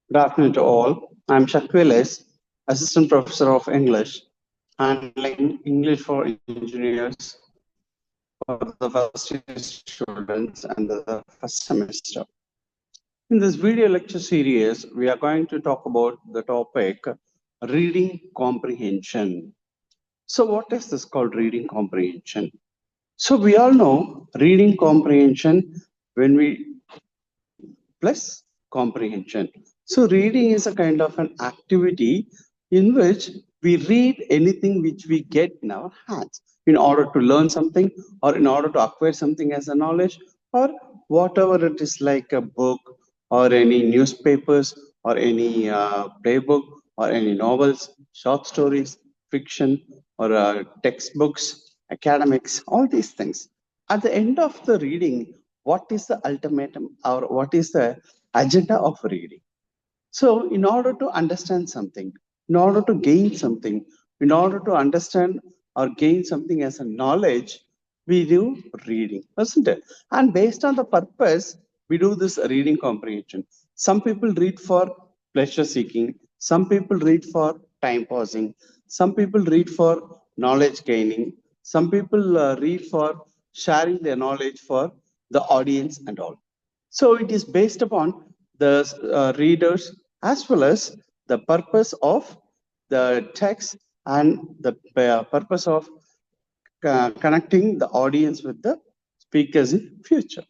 Good afternoon to all. I'm Shakwiles, Assistant Professor of English, handling English for Engineers for the first year students and the first semester. In this video lecture series, we are going to talk about the topic reading comprehension. So, what is this called reading comprehension? So, we all know reading comprehension when we plus comprehension. So reading is a kind of an activity in which we read anything which we get in our hands in order to learn something or in order to acquire something as a knowledge or whatever it is, like a book or any newspapers or any playbook or any novels, short stories, fiction or textbooks, academics, all these things. At the end of the reading, what is the ultimatum or what is the agenda of reading? So, in order to understand something, in order to gain something, in order to understand or gain something as a knowledge, we do reading, isn't it? And based on the purpose, we do this reading comprehension. Some people read for pleasure seeking, some people read for time passing, some people read for knowledge gaining, some people read for sharing their knowledge for the audience and all. So it is based upon the readers as well as the purpose of the text and the purpose of connecting the audience with the speakers in future.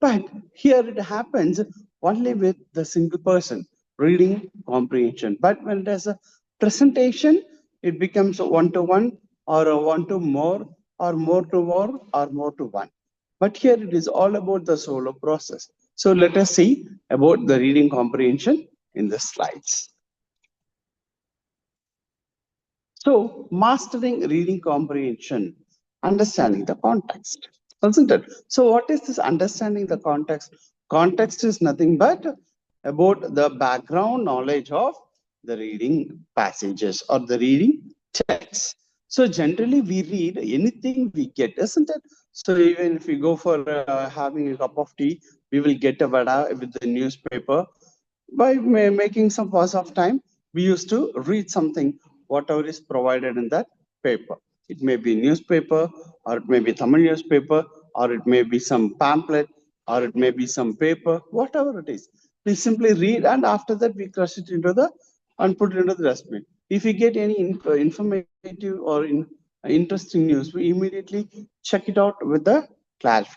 But here it happens only with the single person reading comprehension. But when it has a presentation, it becomes a one-to-one or a one-to-more or more-to-more or more-to-one. But here it is all about the solo process. So let us see about the reading comprehension in the slides. So mastering reading comprehension, understanding the context, isn't it? So what is this understanding the context? Context is nothing but about the background knowledge of the reading passages or the reading text. So generally we read anything we get, isn't it? So even if we go for having a cup of tea, we will get a vada with the newspaper. By making some pass of time, we used to read something, whatever is provided in that paper. It may be newspaper, or it may be Tamil newspaper, or it may be some pamphlet, or it may be some paper, whatever it is. We simply read, and after that we crush it into the and put it into the dustbin. If we get any informative or interesting news, we immediately check it out with the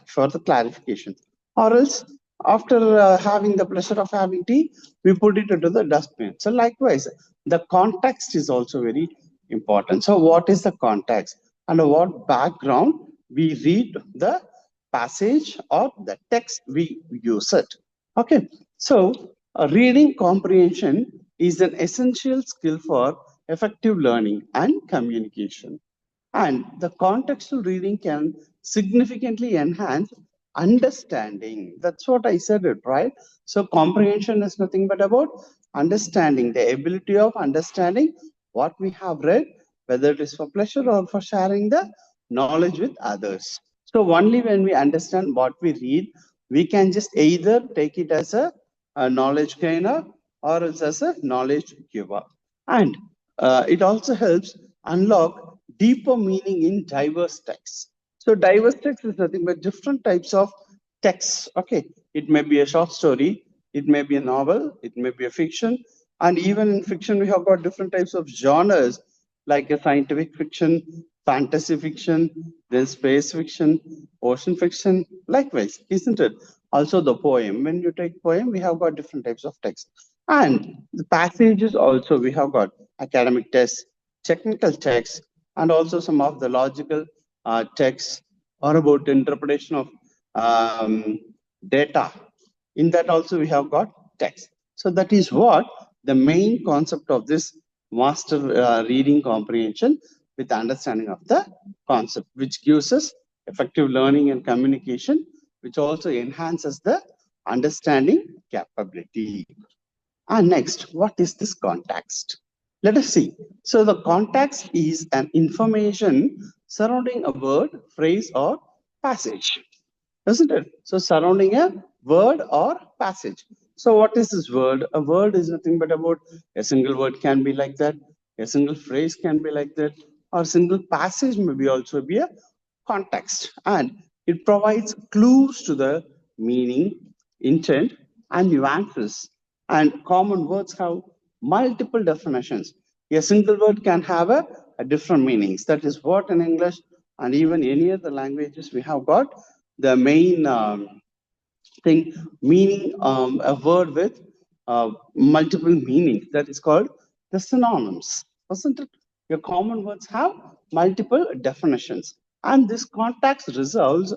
for the clarification. Or else, after having the pleasure of having tea, we put it into the dustbin. So likewise, the context is also very important. So what is the context and what background we read the passage or the text we use it? Okay, so reading comprehension is an essential skill for effective learning and communication. And the contextual reading can significantly enhance understanding. That's what I said it, right? So comprehension is nothing but about understanding, the ability of understanding what we have read, whether it is for pleasure or for sharing the knowledge with others. So only when we understand what we read, we can just either take it as a knowledge gainer or else as a knowledge giver. And it also helps unlock deeper meaning in diverse texts. So diverse text is nothing but different types of texts. Okay, it may be a short story, it may be a novel, it may be a fiction, and even in fiction we have got different types of genres like a scientific fiction, fantasy fiction, then space fiction, ocean fiction. Likewise, isn't it? Also the poem. When you take poem, we have got different types of text, and the passages also we have got academic text, technical text, and also some of the logical texts or about interpretation of data. In that also we have got text. So that is what the main concept of this master reading comprehension with understanding of the concept, which gives us effective learning and communication, which also enhances the understanding capability. And next, what is this context? Let us see. So the context is an information surrounding a word, phrase, or passage, isn't it? So surrounding a word or passage. So what is this word? A word is nothing but about a single word can be like that, a single phrase can be like that, or a single passage may be also be a context, and it provides clues to the meaning, intent, and nuances. And common words have multiple definitions. A single word can have a different meanings. That is what in English and even any other languages we have got the main thing, meaning a word with multiple meanings. That is called the synonyms, wasn't it? Your common words have multiple definitions, and this context resolves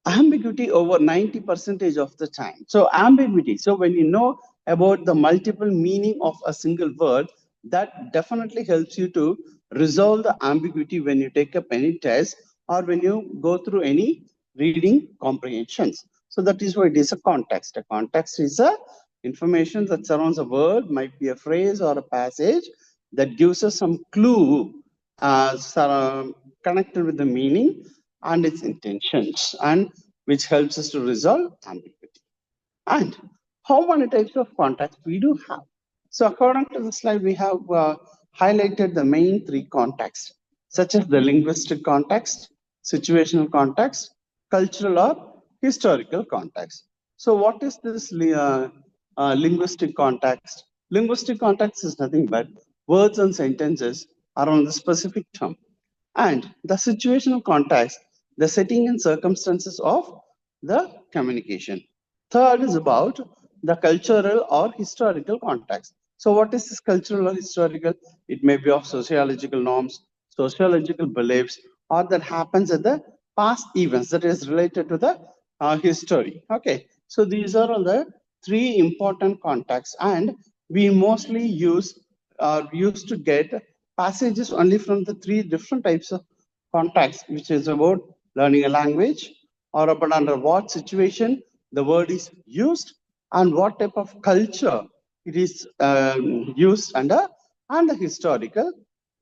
ambiguity over 90% of the time. So ambiguity. So when you know about the multiple meaning of a single word, that definitely helps you to resolve the ambiguity when you take up any test or when you go through any reading comprehensions. So that is why it is a context. A context is a information that surrounds a word, might be a phrase or a passage that gives us some clue connected with the meaning and its intentions, and which helps us to resolve ambiguity. And how many types of context we do have? So according to the slide, we have highlighted the main three contexts, such as the linguistic context, situational context, cultural or historical context. So what is this linguistic context? Linguistic context is nothing but words and sentences around the specific term. And the situational context, the setting and circumstances of the communication. Third is about the cultural or historical context. So what is this cultural or historical? It may be of sociological norms, sociological beliefs, or that happens at the past events that is related to the history. Okay, so these are all the three important contexts, and we mostly used to get passages only from the three different types of context, which is about learning a language, or about under what situation the word is used, and what type of culture it is used under, and the historical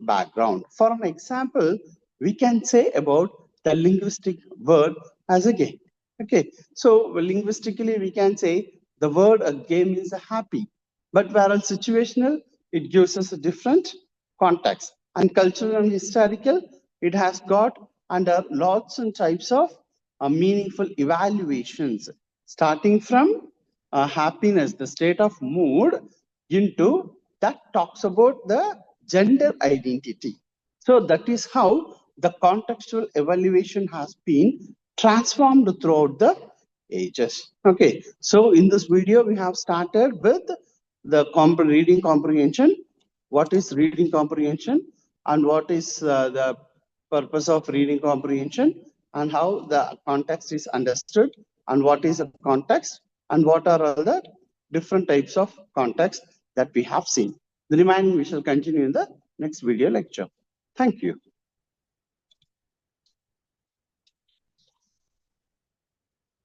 background. For an example, we can say about the linguistic word as a game. Okay, so linguistically we can say the word a game is a happy, but whereas situational, it gives us a different context. And cultural and historical, it has got under lots and types of meaningful evaluations, starting from happiness, the state of mood, into that talks about the gender identity. So that is how the contextual evaluation has been transformed throughout the ages. Okay, so in this video, we have started with the reading comprehension. What is reading comprehension, and what is the purpose of reading comprehension, and how the context is understood, and what is a context, and what are all the different types of context that we have seen. The remaining we shall continue in the next video lecture. Thank you.